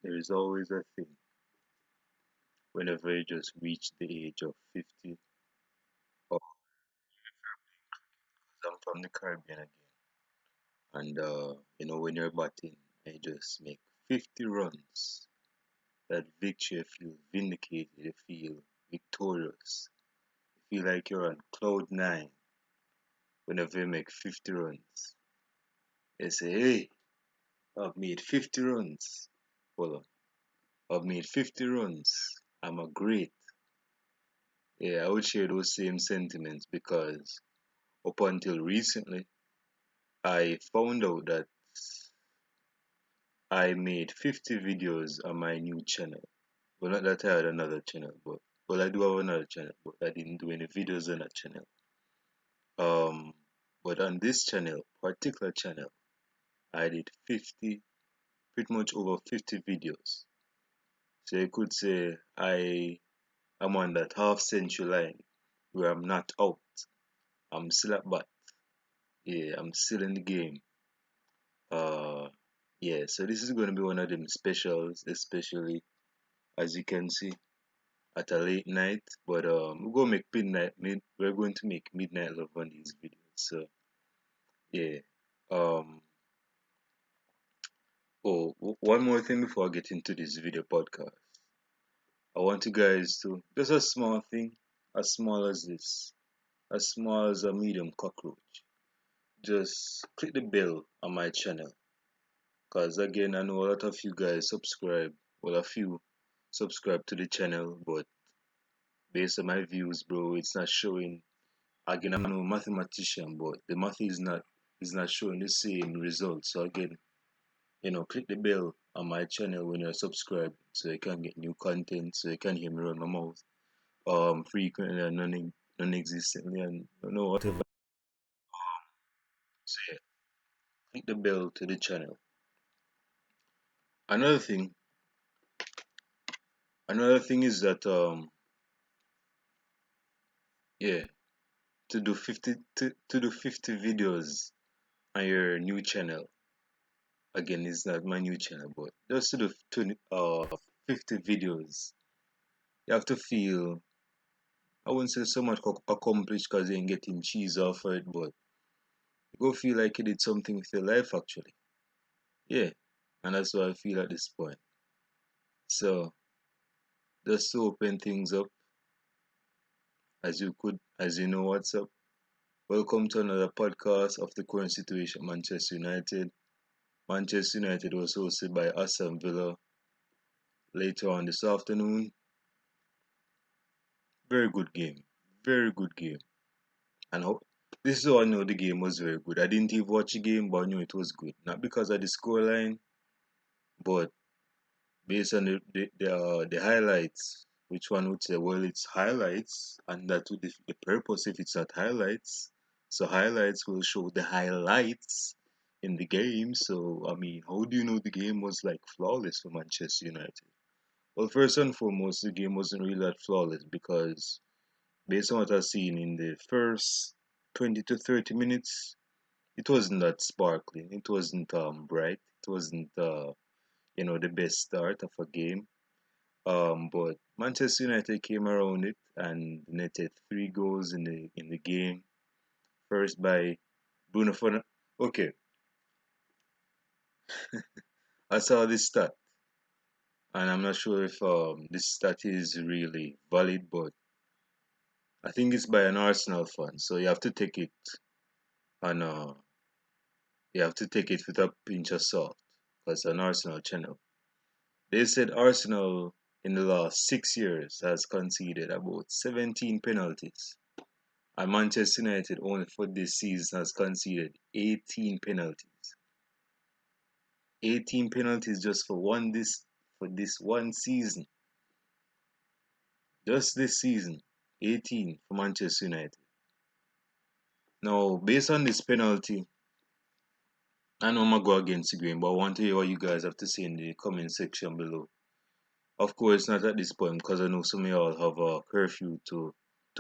There is always a thing whenever you just reach the age of 50, or I'm from the Caribbean again, and when you're batting, you just make 50 runs. That victory, you feel vindicated, you feel victorious, you feel like you're on cloud nine whenever you make 50 runs. You say, hey, I've made 50 runs. Hold on. I've made 50 runs. I'm a great. Yeah, I would share those same sentiments because up until recently, I found out that I made 50 videos on my new channel. Well, not that I had another channel, but well, I do have another channel, but I didn't do any videos on that channel. Um, but on this channel, particular channel, I did 50, pretty much over 50 videos. So you could say I'm on that half century line where I'm not out. I'm still at bat. Yeah, I'm still in the game. Uh, yeah, so this is going to be one of them specials, especially as you can see at a late night. But we're gonna make we're going to make midnight love on these videos. So yeah. Um. Oh, one more thing before I get into this video podcast. I want you guys to just a small thing, as small as this, as small as a medium cockroach. Just click the bell on my channel. Cause again, I know a lot of you guys subscribe. Well, a few subscribe to the channel, but based on my views, bro, it's not showing. Again, I'm no mathematician, but the math is not showing the same results. So again, click the bell on my channel when you're subscribed, so you can get new content, so you can hear me run my mouth frequently and non-existently, and whatever. So yeah, click the bell to the channel. Another thing, another thing is that yeah, to do 50 videos on your new channel. Again, it's not my new channel, but just to do 50 videos, you have to feel, I wouldn't say so much accomplished because you ain't getting cheese off it, but you go feel like you did something with your life actually. Yeah, and that's what I feel at this point. So just to open things up, as you know what's up. Welcome to another podcast of the current situation, Manchester United. Manchester United was hosted by Aston Villa later on this afternoon. Very good game. Very good game. And this is how I know the game was very good. I didn't even watch the game, but I knew it was good. Not because of the scoreline, but based on the highlights. Which one would say, well, it's highlights, and that would defeat the purpose if it's not highlights. So highlights will show the highlights in the game. So I mean, how do you know the game was like flawless for Manchester United? Well, first and foremost, the game wasn't really that flawless because based on what I've seen in the first 20 to 30 minutes, it wasn't that sparkling. It wasn't bright. It wasn't the best start of a game. But Manchester United came around it and netted 3 goals in the game. First by Bruno Fernandes. Okay, I saw this stat, and I'm not sure if this stat is really valid, but I think it's by an Arsenal fan. So and you have to take it with a pinch of salt because an Arsenal channel. They said Arsenal in the last 6 years has conceded about 17 penalties. And Manchester United only for this season has conceded 18 penalties. 18 penalties just for this one season. Just this season. 18 for Manchester United. Now, based on this penalty, I know I'm gonna go against the grain, but I want to hear what you guys have to say in the comment section below. Of course, not at this point because I know some of y'all have a curfew to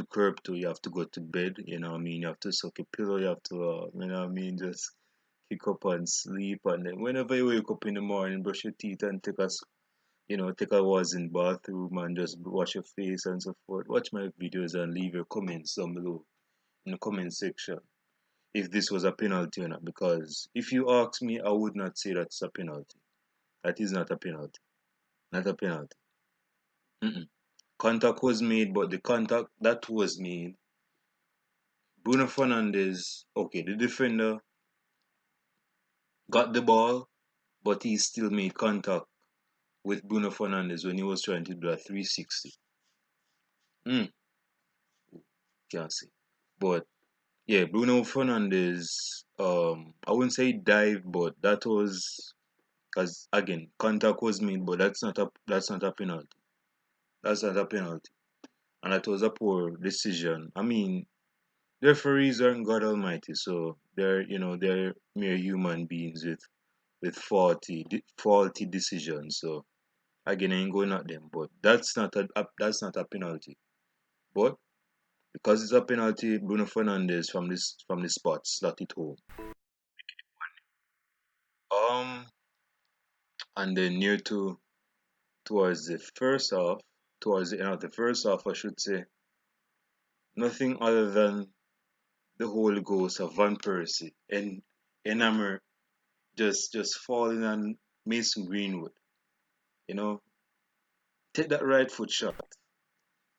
curb to. You have to go to bed. You know what I mean? You have to suck a pillow. You have to, just kick up and sleep. And then whenever you wake up in the morning, brush your teeth and take take a was in bathroom and just wash your face and so forth. Watch my videos and leave your comments down below in the comment section if this was a penalty or not. Because if you ask me, I would not say that's a penalty. That is not a penalty. Not a penalty. Mm-mm. Contact was made, but the contact that was made, Bruno Fernandes, okay, the defender got the ball, but he still made contact with Bruno Fernandes when he was trying to do a 360. Mm, can't say. But yeah, Bruno Fernandes, I wouldn't say dive, but that was because again contact was made, but that's not a penalty. That's not a penalty, and that was a poor decision. I mean, referees aren't God Almighty, so they're mere human beings with faulty decisions. So again, I ain't going at them, but that's not a penalty. But because it's a penalty, Bruno Fernandes from the spot slot it home. Um, and then near to towards the first half, towards the end of the first half, I should say, nothing other than the Holy Ghost of Van Persie and Enamor just falling on Mason Greenwood. You know, take that right foot shot,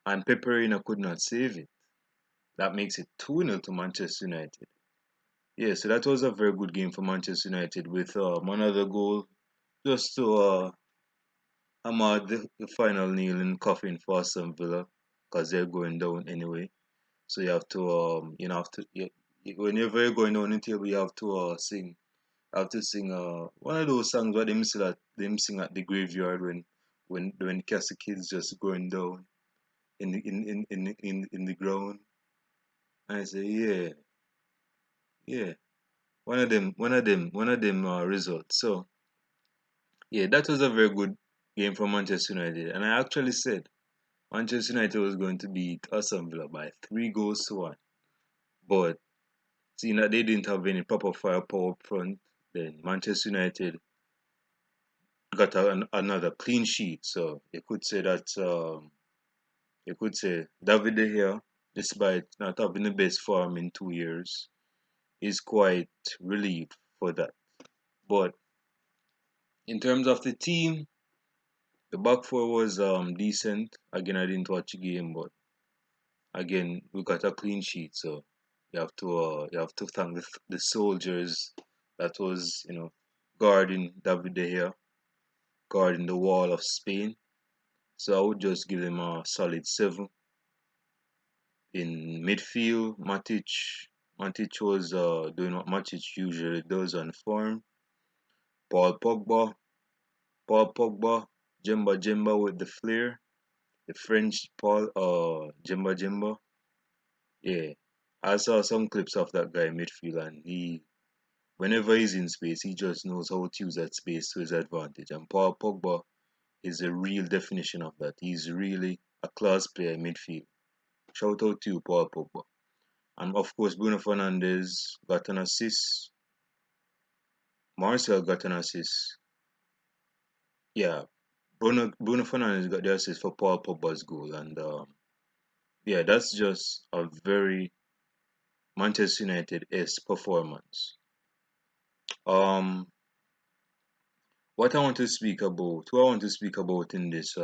and Peperina could not save it. That makes it 2-0 to Manchester United. Yeah, so that was a very good game for Manchester United with another goal just to hammer the final nail in coffin for Aston Villa because they're going down anyway. So you have to whenever you're going down in the table, you have to sing. Have to sing one of those songs where them sing at the graveyard when Cassie kids just going down in the ground. And I say yeah, one of them results. So yeah, that was a very good game for Manchester United, and I actually said Manchester United was going to beat Aston Villa by 3 goals to 1, but seeing that they didn't have any proper firepower up front, then Manchester United got another clean sheet. So you could say David De Gea, despite not having the best form in 2 years, is quite relieved for that. But in terms of the team, the back four was decent. Again, I didn't watch the game, but again we got a clean sheet. So you have to thank the soldiers that was guarding David De Gea, guarding the wall of Spain. So I would just give them a solid 7. In midfield, Matic was doing what Matic usually does on form. Paul Pogba, Jemba Jemba with the flair. The French Paul Jemba Jemba. Yeah. I saw some clips of that guy in midfield, and whenever he's in space, he just knows how to use that space to his advantage. And Paul Pogba is a real definition of that. He's really a class player in midfield. Shout out to you, Paul Pogba. And of course, Bruno Fernandes got an assist. Marcel got an assist. Yeah, Bruno Fernandes got the assist for Paul Pogba's goal. And yeah, that's just a very Manchester United-esque performance. Um, what I want to speak about, who I want to speak about in this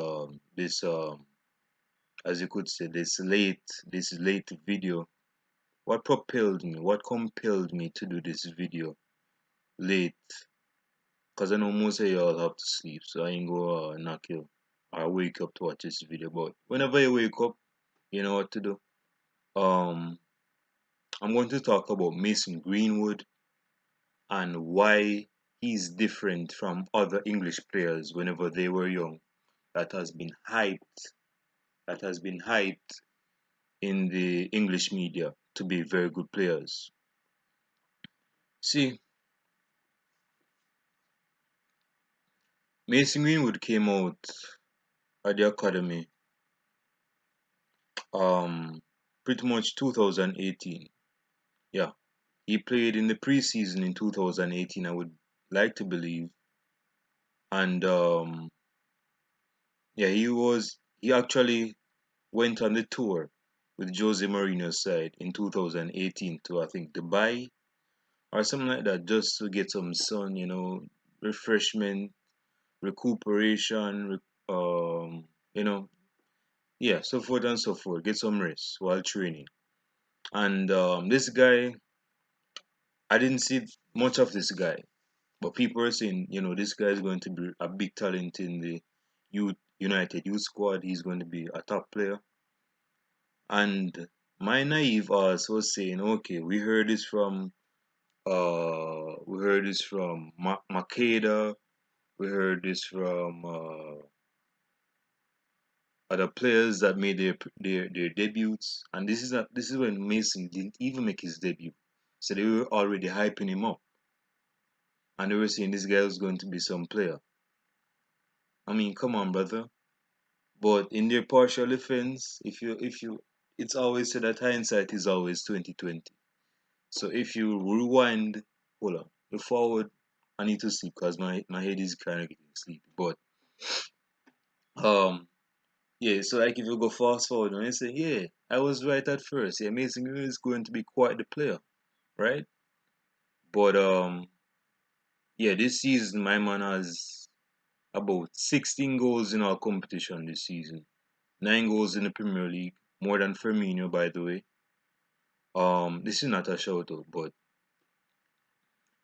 as you could say, this late video. What propelled me? What compelled me to do this video late? Cause I know most of y'all have to sleep, so I ain't go knock you or wake up to watch this video. But whenever you wake up, you know what to do. Um, I'm going to talk about Mason Greenwood and why he's different from other English players whenever they were young. That has been hyped. That has been hyped in the English media to be very good players. See, Mason Greenwood came out at the academy pretty much 2018. Yeah, he played in the preseason in 2018, I would like to believe, and Yeah, he actually went on the tour with Jose Mourinho's side in 2018 to I think Dubai or something like that, just to get some sun, refreshment, recuperation, you know, yeah, so forth and so forth. Get some rest while training. And this guy, I didn't see much of this guy, but people are saying, this guy is going to be a big talent in the youth United youth squad. He's going to be a top player. And my naive ass was saying, okay, we heard this from Makeda, we heard this from other players that made their debuts, and this is when Mason didn't even make his debut, so they were already hyping him up, and they were saying this guy was going to be some player. I mean, come on, brother. But in their partial defense, if you, it's always said that hindsight is always 2020. So if you rewind, hold on, the forward, I need to sleep because my head is kind of getting sleepy. But um, yeah. So like if you go fast forward and you say, yeah, I was right at first. Yeah, Mason Greenwood is going to be quite the player, right? But yeah, this season my man has about 16 goals in our competition this season, 9 goals in the Premier League, more than Firmino, by the way. This is not a shout out, but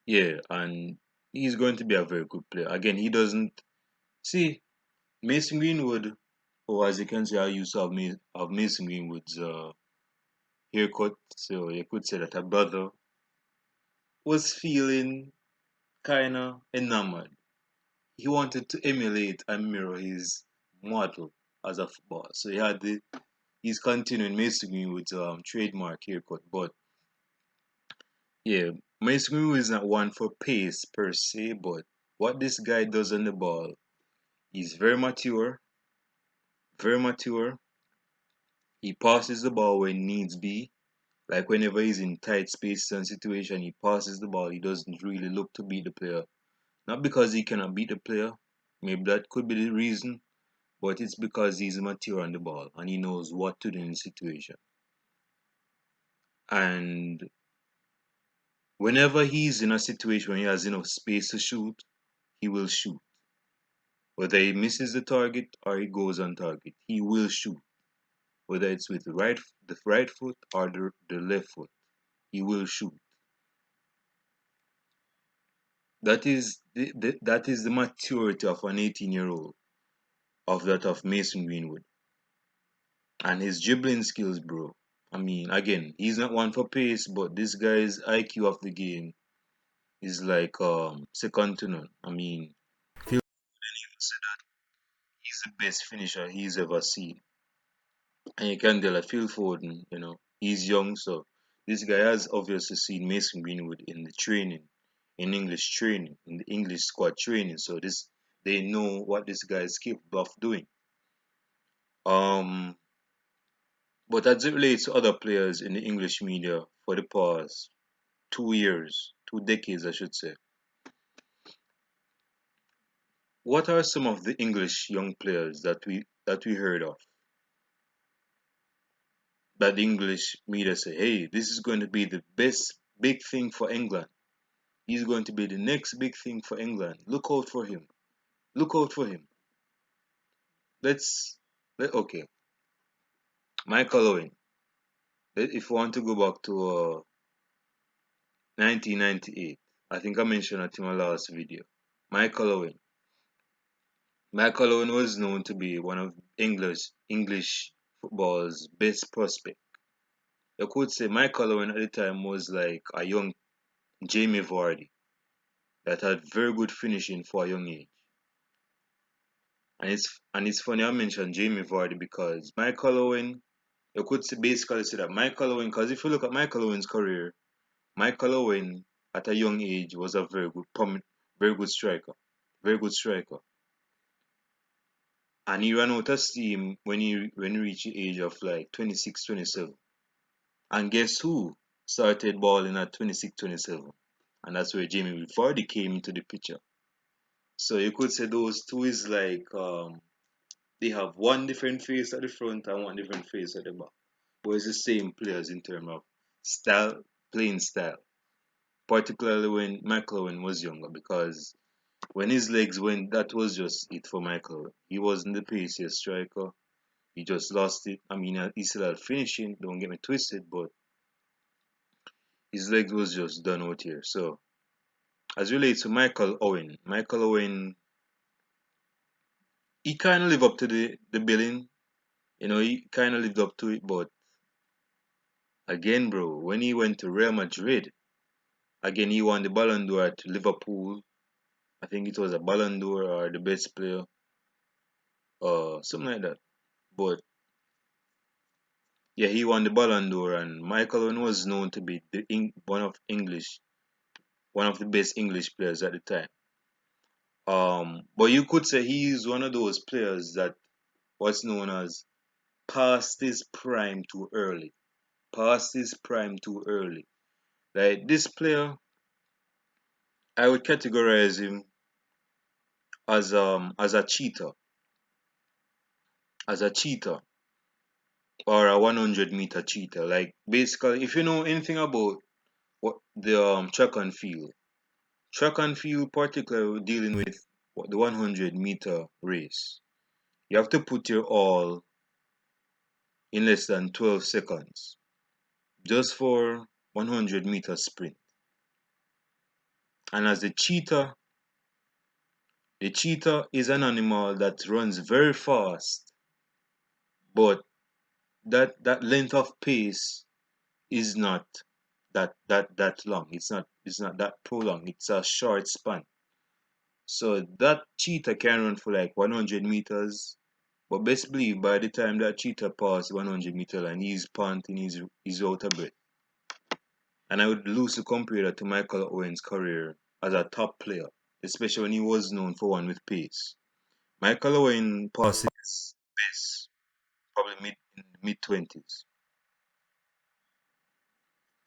yeah, and he's going to be a very good player. Again, he doesn't see Mason Greenwood, or as you can say, I used to have Mason Greenwood's haircut, so you could say that a brother was feeling kinda enamored. He wanted to emulate and mirror his model as a footballer. So he's continuing Mason Greenwood's trademark haircut. But yeah, Mason Greenwood is not one for pace per se, but what this guy does on the ball, he's very mature, very mature. He passes the ball when needs be. Like whenever he's in tight spaces and situation, he passes the ball. He doesn't really look to beat the player. Not because he cannot beat the player. Maybe that could be the reason. But it's because he's mature on the ball and he knows what to do in the situation. And whenever he's in a situation where he has enough space to shoot, he will shoot. Whether he misses the target or he goes on target, he will shoot. Whether it's with the right foot or the left foot, he will shoot. That is the maturity of an 18-year-old, of that of Mason Greenwood, and his dribbling skills, bro. I mean, again, he's not one for pace, but this guy's IQ of the game is like second to none. I mean, Phil Foden even said that he's the best finisher he's ever seen, and you can tell that Phil Foden, he's young, so this guy has obviously seen Mason Greenwood in the training, in English training, in the English squad training. So they know what this guy is capable of doing. Um, but as it relates to other players in the English media for the past 2 years, 2 decades, I should say, what are some of the English young players that we heard of, that the English media say, hey, this is going to be the best big thing for England. He's going to be the next big thing for England. Look out for him. Look out for him. Okay. Michael Owen. If we want to go back to 1998, I think I mentioned it in my last video. Michael Owen. Michael Owen was known to be one of English football's best prospect. You could say Michael Owen at the time was like a young Jamie Vardy that had very good finishing for a young age. And it's funny I mentioned Jamie Vardy because Michael Owen, you could basically say that Michael Owen, because if you look at Michael Owen's career, Michael Owen at a young age was a very good striker, very good striker, and he ran out of steam when he reached the age of like 26, 27. And guess who started balling at 26, 27? And that's where Jamie Vardy came into the picture. So you could say those two is like They have one different face at the front and one different face at the back. But it's the same players in terms of style, playing style. Particularly when Michael Owen was younger, because when his legs went, that was just it for Michael. He wasn't the paciest striker. He just lost it. I mean, he still had finishing, don't get me twisted, but his legs was just done out here. So, as relates to Michael Owen, he kind of lived up to the billing. You know, he kind of lived up to it, but again, bro, when he went to Real Madrid, again, he won the Ballon d'Or at Liverpool. I think it was a Ballon d'Or or the best player, something like that. But yeah, he won the Ballon d'Or, and Michael Owen was known to be one of the best English players at the time. But you could say he is one of those players that what's known as past his prime too early. Past his prime too early. Like this player, I would categorize him as a cheater, as a cheater or a 100-meter cheater. Like basically, if you know anything about what the track and field, particularly dealing with what the 100-meter race, you have to put your all in less than 12 seconds just for 100-meter sprint. And as the cheetah is an animal that runs very fast, but that length of pace is not that long. It's not that prolonged. It's a short span. So that cheetah can run for like 100 meters, but best believe by the time that cheetah passes 100-meter line, he's panting, he's out of breath. And I would loosely compare that to Michael Owen's career as a top player, especially when he was known for one with pace. Michael Owen passes best probably mid 20s.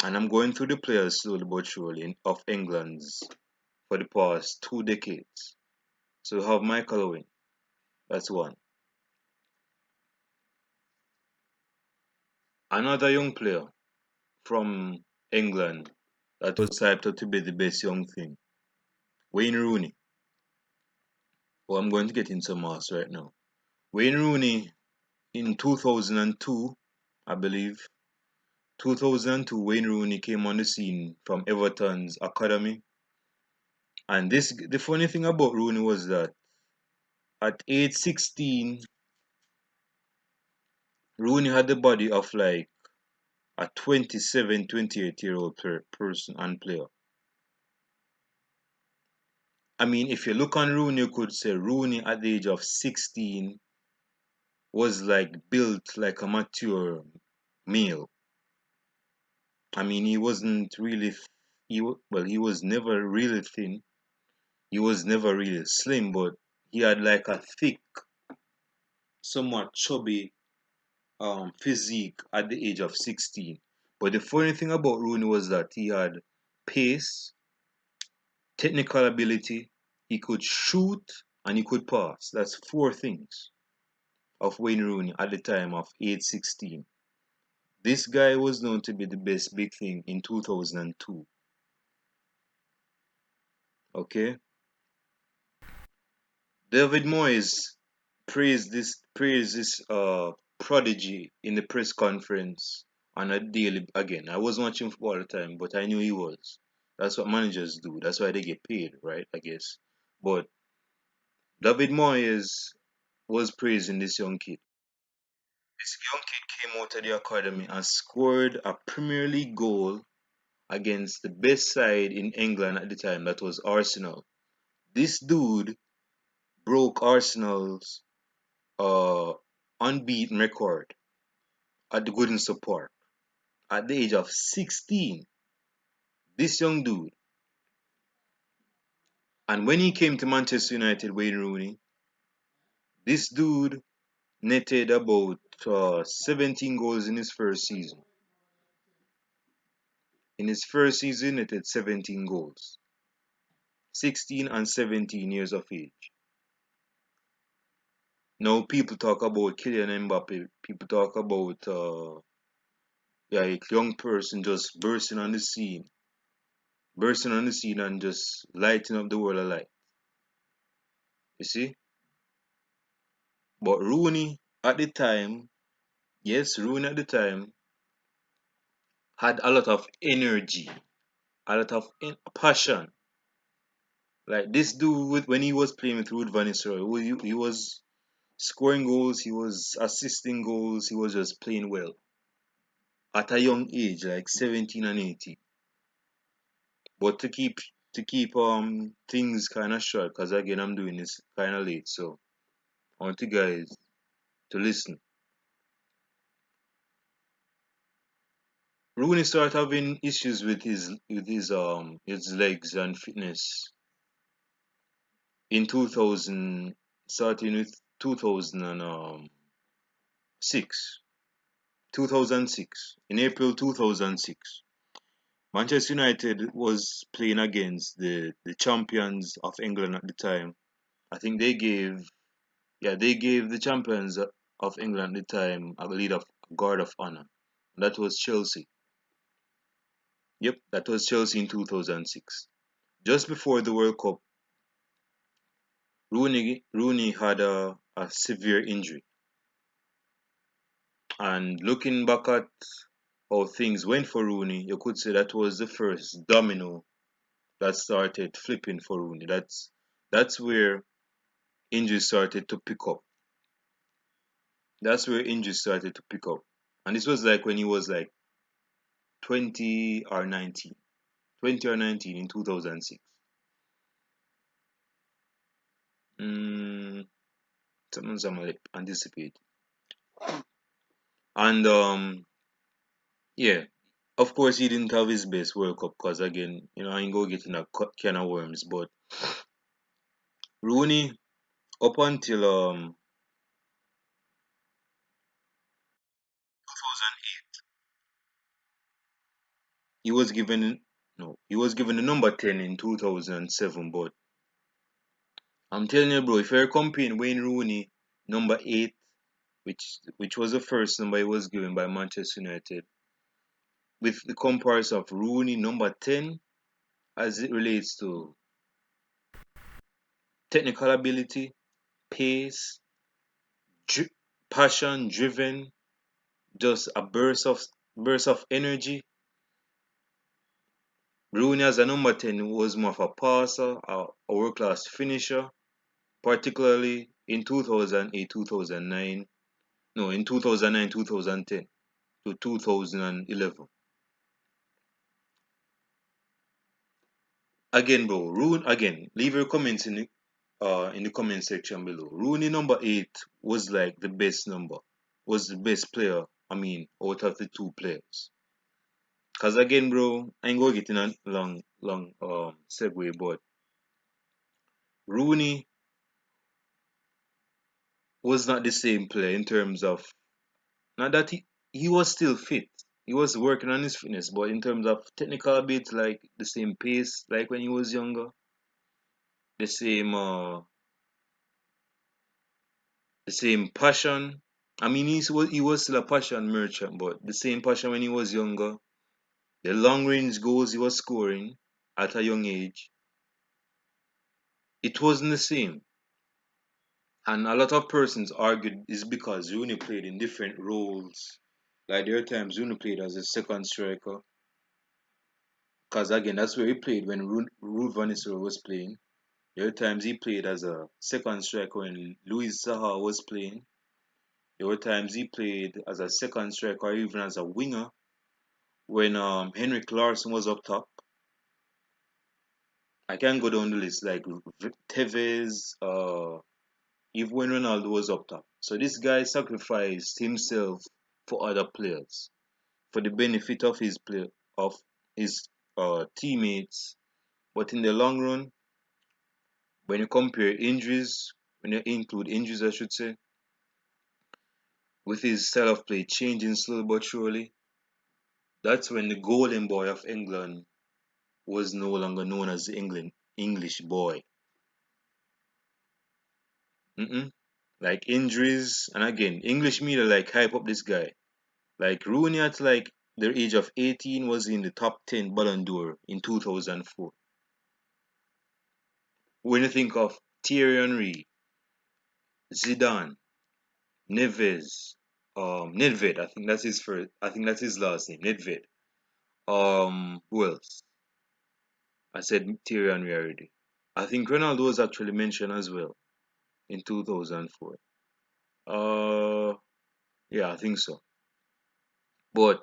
And I'm going through the players slowly but surely of England's for the past 2 decades. So we have Michael Owen, that's one. Another young player from England that was hyped up to be the best young thing, Wayne Rooney. Well, I'm going to get into mass right now. Wayne Rooney in 2002, I believe, 2002, Wayne Rooney came on the scene from Everton's academy. And the funny thing about Rooney was that at age 16, Rooney had the body of like a 27, 28-year-old person and player. I mean, if you look on Rooney, you could say Rooney at the age of 16 was like built like a mature male. I mean, he wasn't really, he was never really thin. He was never really slim, but he had like a thick, somewhat chubby physique at the age of 16. But the funny thing about Rooney was that he had pace, technical ability, he could shoot, and he could pass. That's four things of Wayne Rooney at the time of age 16. This guy was known to be the best big thing in 2002. Okay? David Moyes praised this prodigy in the press conference on a daily again. I wasn't watching football all the time, but I knew he was. That's what managers do. That's why they get paid, right? I guess. But David Moyes was praising this young kid. This young kid came out of the academy and scored a Premier League goal against the best side in England at the time, that was Arsenal. This dude broke Arsenal's uh, unbeaten record at the Goodison Park at the age of 16. This young dude. And when he came to Manchester United, Wayne Rooney, this dude netted about 17 goals in his first season. In his first season, netted 17 goals. 16 and 17 years of age. Now people talk about Kylian Mbappe. People talk about yeah, a young person just bursting on the scene and just lighting up the world of light. You see? But Rooney at the time, yes, Rooney at the time had a lot of energy, a lot of passion. Like this dude, when he was playing with Ruud van Nistelrooy, he was scoring goals, he was assisting goals, he was just playing well at a young age, like 17 and 18. But to keep things kind of short, because again I'm doing this kind of late, so I want you guys to listen. Rooney started having issues with his legs and fitness in 2000, starting with 2006. 2006. In April 2006, Manchester United was playing against the champions of England at the time. I think they gave the champions of England at the time a lead of guard of honor. That was Chelsea. Yep, that was Chelsea in 2006. Just before the World Cup, Rooney had a severe injury. And looking back at how things went for Rooney, you could say that was the first domino that started flipping for Rooney. That's where injuries started to pick up. That's where injuries started to pick up. And this was like when he was like 20 or 19. 20 or 19 in 2006. Mm, Something's on my lip. Anticipate. And yeah, of course he didn't have his best World Cup because again, I ain't go getting a can of worms. But Rooney, up until 2008, he was given no, he was given the number 10 in 2007. But I'm telling you, bro, if you're comparing Wayne Rooney, number 8, which was the first number he was given by Manchester United, with the comparison of Rooney, number 10, as it relates to technical ability, pace, dri- passion, driven, just a burst of energy. Rooney as a number 10 was more of a passer, a world class finisher, particularly in 2008, 2009. No, in 2009, 2010 to 2011. Again, bro, Rooney, again, leave your comments in the comment section below. Rooney number 8 was like the best number, was the best player, I mean, out of the two players. Cause again, bro, I ain't gonna get in a long segue, but Rooney was not the same player in terms of, not that he was still fit. He was working on his fitness, but in terms of technical ability, like the same pace, like when he was younger, the same passion. I mean, he was still a passion merchant, but the same passion when he was younger, the long range goals he was scoring at a young age, it wasn't the same. And a lot of persons argued is because Rooney played in different roles. Like there are times Rooney played as a second striker, because again that's where he played when Ruud van Nistelrooy was playing. There are times he played as a second striker when Luis Zaha was playing. There were times he played as a second striker or even as a winger when Henrik Larsson was up top. I can go down the list like Tevez, even when Ronaldo was up top. So this guy sacrificed himself for other players, for the benefit of his teammates. But in the long run, when you compare injuries, when you include injuries, I should say, with his style of play changing slowly but surely, that's when the golden boy of England was no longer known as the English boy. Mm-mm. Like injuries, and again, English media like hype up this guy. Like Rooney at like the age of 18 was in the top 10 Ballon d'Or in 2004. When you think of Thierry Henry, Zidane, Neves, Nedved, I think that's his first. I think that's his last name, Nedved. Who else? I said Thierry Henry already. I think Ronaldo was actually mentioned as well in 2004. Uh, yeah, I think so. But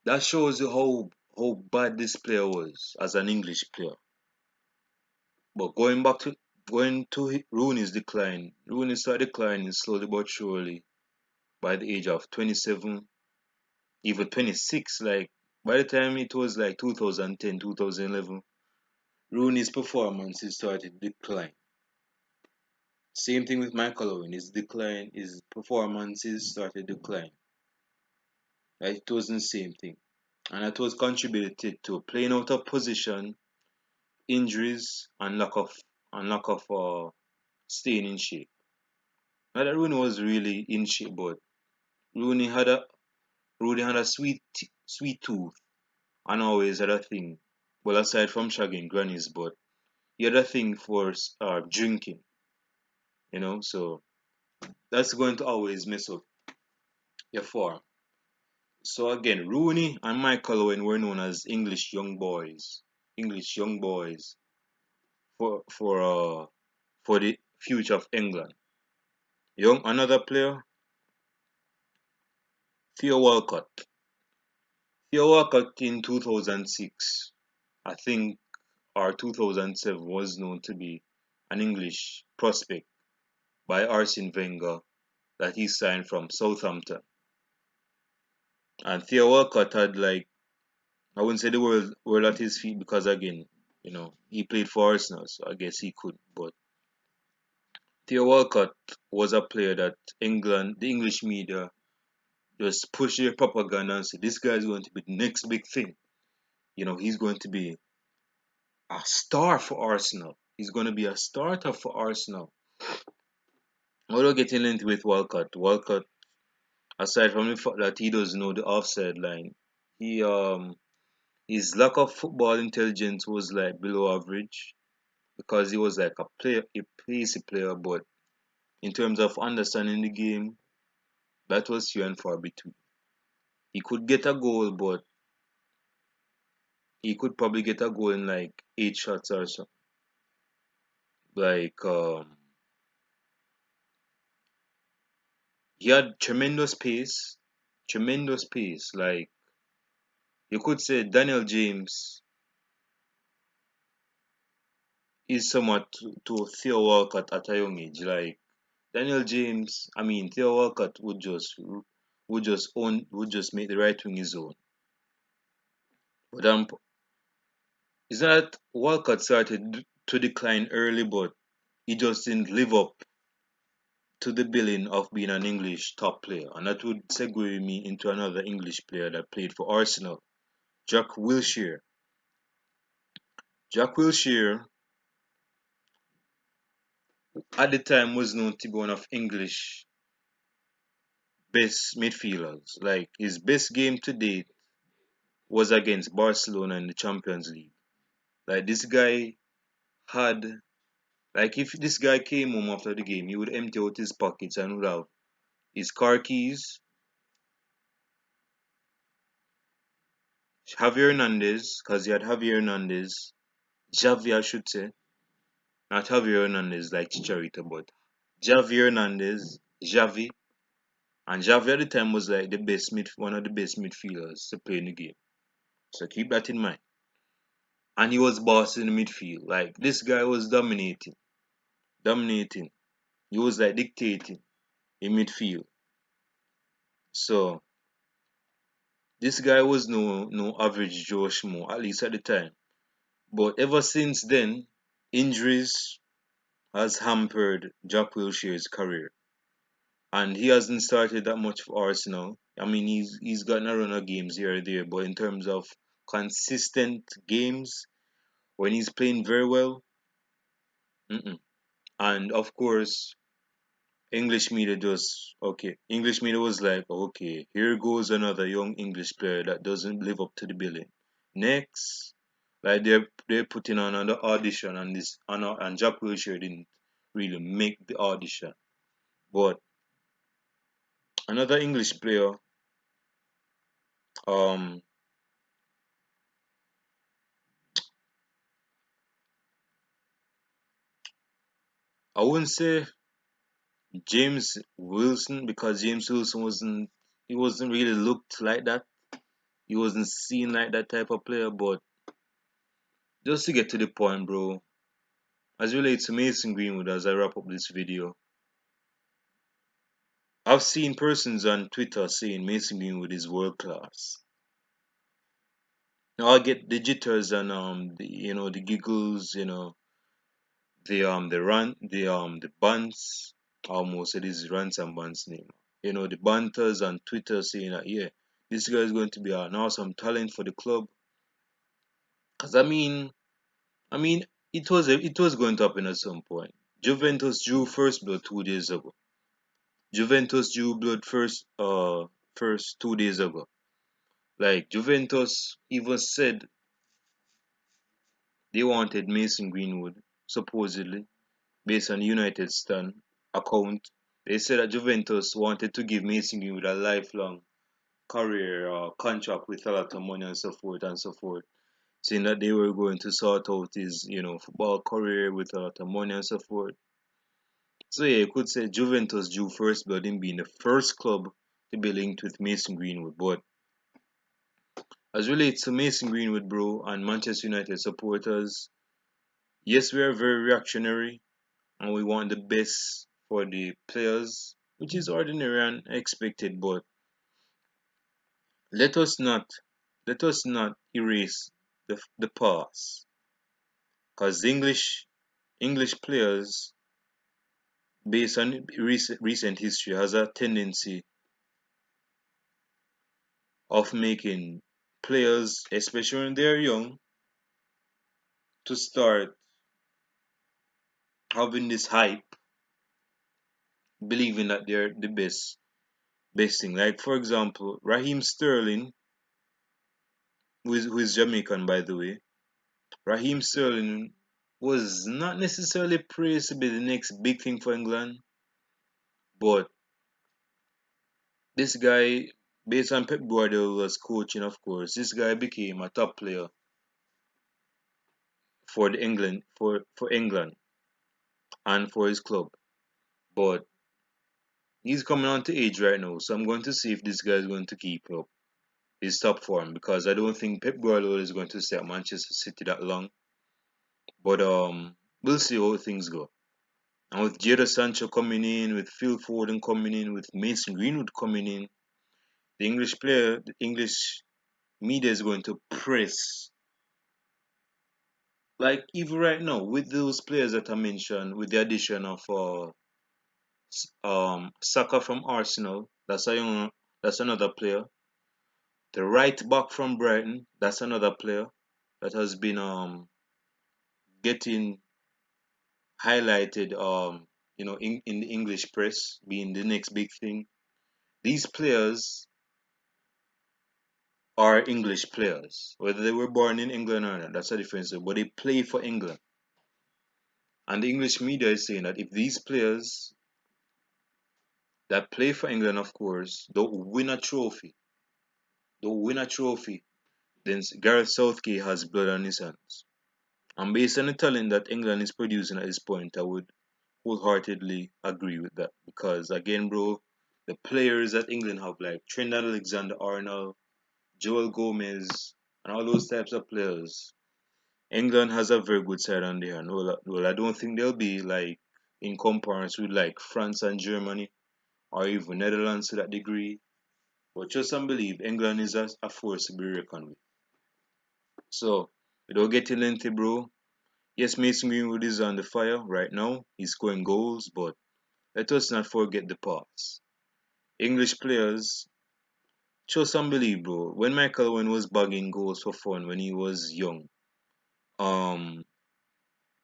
that shows you how bad this player was as an English player. But going to Rooney's decline, Rooney started declining slowly but surely by the age of 27, even 26. Like by the time it was like 2010, 2011, Rooney's performances started to decline. Same thing with Michael Owen. His performances started to decline. Like it wasn't the same thing. And that was contributed to playing out of position, injuries, and lack of staying in shape. Not that Rooney was really in shape, but Rooney had a Rooney had a sweet tooth and always had a thing. Well, aside from shagging grannies, but he had a thing for drinking, So that's going to always mess up your form. So again, Rooney and Michael Owen were known as English young boys for the future of England. Young another player, Theo Walcott. Theo Walcott in 2006, I think, or 2007 was known to be an English prospect by Arsene Wenger that he signed from Southampton. And Theo Walcott had like I wouldn't say the world at his feet because again, he played for Arsenal, so I guess he could. But Theo Walcott was a player that the English media just push their propaganda and say this guy is going to be the next big thing. He's going to be a star for Arsenal. He's going to be a starter for Arsenal. Although getting into with Walcott, aside from the fact that he doesn't know the offside line, he his lack of football intelligence was like below average because he was like a pacey player, but in terms of understanding the game, that was few and far between. He could get a goal, but he could probably get a goal in like 8 shots or so. Like he had tremendous pace. Like you could say Daniel James is somewhat to Theo Walcott at a young age. Like Theo Walcott would just make the right wing his own. But it's not that Walcott started to decline early, but he just didn't live up to the billing of being an English top player. And that would segue me into another English player that played for Arsenal, Jack Wilshere. Jack Wilshere at the time was known to be one of English best midfielders. Like his best game to date was against Barcelona in the Champions League. Like this guy had like if this guy came home after the game, he would empty out his pockets and would have his car keys, Javier Hernandez, because he had Javier Hernandez, Javi I should say, not Javier Hernandez like Chicharito, but Javier Hernandez, Javi, and Javi at the time was like one of the best midfielders to play in the game. So keep that in mind. And he was boss in the midfield. Like this guy was dominating. He was like dictating in midfield. So this guy was no average Joe Schmo, at least at the time. But ever since then, injuries has hampered Jack Wilshere's career. And he hasn't started that much for Arsenal. He's gotten a run of games here or there, but in terms of consistent games when he's playing very well, mm-mm. And of course, English media just okay. English media was like, okay, here goes another young English player that doesn't live up to the billing. Next, like they're putting on another audition, and and Jack Wilshere didn't really make the audition, but another English player, um, I wouldn't say James Wilson, because James Wilson wasn't really looked like that. He wasn't seen like that type of player, but just to get to the point, bro, as relates to Mason Greenwood, as I wrap up this video, I've seen persons on Twitter saying Mason Greenwood is world class. Now I get the jitters and the giggles, the buns. I almost said this is Rants and Buns name. The banters on Twitter saying that, yeah, this guy is going to be an awesome talent for the club. Cause I mean, it was going to happen at some point. Juventus drew first blood 2 days ago. Juventus drew blood first 2 days ago. Like Juventus even said they wanted Mason Greenwood, supposedly, based on United Stan account. They said that Juventus wanted to give Mason Greenwood a lifelong career contract with a lot of money and so forth and so forth. Saying that they were going to sort out his, football career with a lot of money and so forth. So yeah, you could say Juventus drew first blood in being the first club to be linked with Mason Greenwood. But as relates to Mason Greenwood, bro, and Manchester United supporters, yes, we are very reactionary and we want the best for the players, which is ordinary and expected. But let us not let us not erase the past, because English players, based on recent history, has a tendency of making players, especially when they're young, to start having this hype, believing that they're the best thing. Like for example, Raheem Sterling, who is Jamaican by the way. Raheem Sterling was not necessarily praised to be the next big thing for England, but this guy, based on Pep Guardiola's coaching, of course, this guy became a top player for England and for his club. But he's coming on to age right now, so I'm going to see if this guy is going to keep up his top form, because I don't think Pep Guardiola is going to stay at Manchester City that long. But we'll see how things go. And with Jadon Sancho coming in, with Phil Foden coming in, with Mason Greenwood coming in, the English media is going to press. Like even right now, with those players that I mentioned, with the addition of Saka from Arsenal, that's another player. The right back from Brighton, that's another player that has been getting highlighted in the English press being the next big thing. These players are English players, whether they were born in England or not. That's a difference, but they play for England. And the English media is saying that if these players that play for England, of course, don't win a trophy, then Gareth Southgate has blood on his hands. And based on the talent that England is producing at this point, I would wholeheartedly agree with that. Because again, bro, the players that England have, like Trent Alexander-Arnold, Joel Gomez, and all those types of players, England has a very good side on their hand. Well, I don't think they'll be like in comparison with like France and Germany or even Netherlands to that degree. But just believe England is a force to be reckoned with. So, without getting lengthy, bro, yes, Mason Greenwood is on the fire right now. He's scoring goals, but let us not forget the past. English players, just believe, bro. When Michael Owen was bagging goals for fun when he was young, um,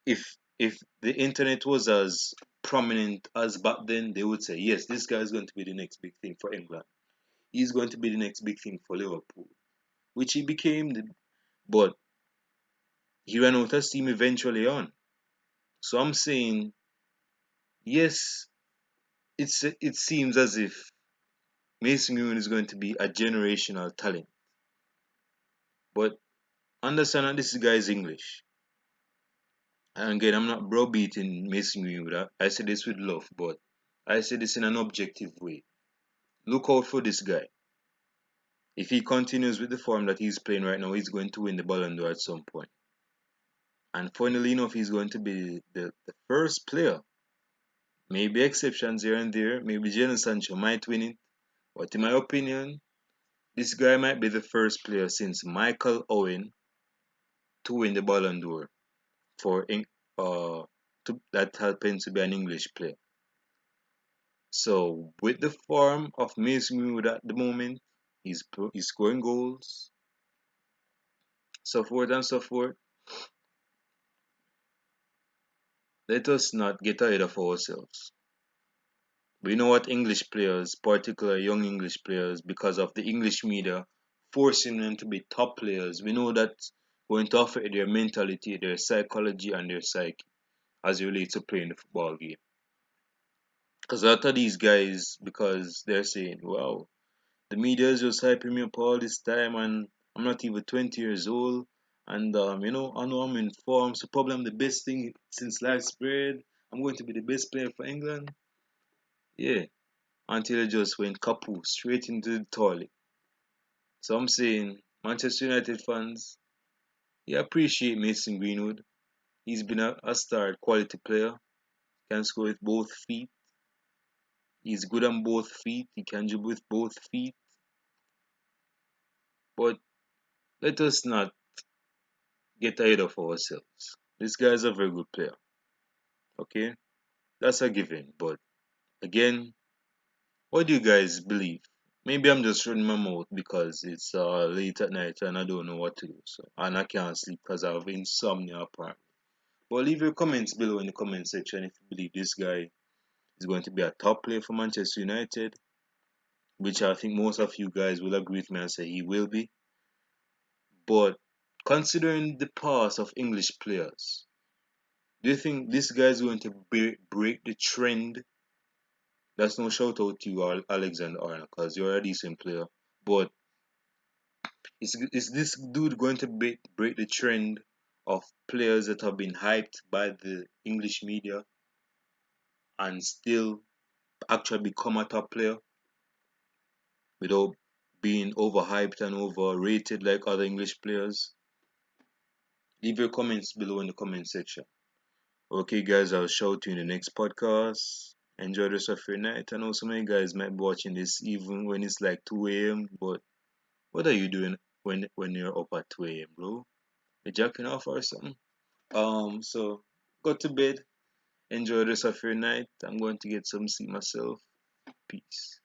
if the internet was as prominent as back then, they would say, yes, this guy is going to be the next big thing for England. He's going to be the next big thing for Liverpool, which he became. But he ran out of steam eventually on. So I'm saying, yes, it seems as if Mason Greenwood is going to be a generational talent. But understand that this guy is English. And again, I'm not browbeating Mason Greenwood. I say this with love, but I say this in an objective way. Look out for this guy. If he continues with the form that he's playing right now, he's going to win the Ballon d'Or at some point. And funnily enough, he's going to be the first player. Maybe exceptions here and there. Maybe Jadon Sancho might win it. But in my opinion, this guy might be the first player since Michael Owen to win the Ballon d'Or for that happens to be an English player. So with the form of Mason Greenwood at the moment, he's scoring goals, so forth and so forth. Let us not get ahead of ourselves. We know what English players, particularly young English players, because of the English media forcing them to be top players, we know that's going to affect their mentality, their psychology, and their psyche as it relates to playing the football game. Because a lot of these guys, because they're saying, wow, the media is just hyping me up all this time, and I'm not even 20 years old. And, I know I'm in form, so probably I'm the best thing since last spread. I'm going to be the best player for England. Yeah, until it just went kaput, straight into the toilet. So I'm saying, Manchester United fans, you appreciate Mason Greenwood. He's been a star quality player, can score with both feet. He's good on both feet. He can dribble with both feet. But let us not get ahead of ourselves. This guy is a very good player. Okay? That's a given. But again, what do you guys believe? Maybe I'm just running my mouth because it's late at night and I don't know what to do. And I can't sleep because I have insomnia apparently. But leave your comments below in the comment section if you believe this guy is going to be a top player for Manchester United, which I think most of you guys will agree with me and say he will be. But considering the past of English players, do you think this guy is going to break the trend? That's no shout out to you, Alexander Arnold, because you're a decent player. But is this dude going to break the trend of players that have been hyped by the English media and still actually become a top player without being overhyped and overrated like other English players? Leave your comments below in the comment section. Okay, guys, I'll shout you in the next podcast. Enjoy the rest of your night. I know some of you guys might be watching this even when it's like 2 a.m. But what are you doing when you're up at 2 a.m., bro? You jacking off or something? So go to bed. Enjoy the rest of your night. I'm going to get some sleep myself. Peace.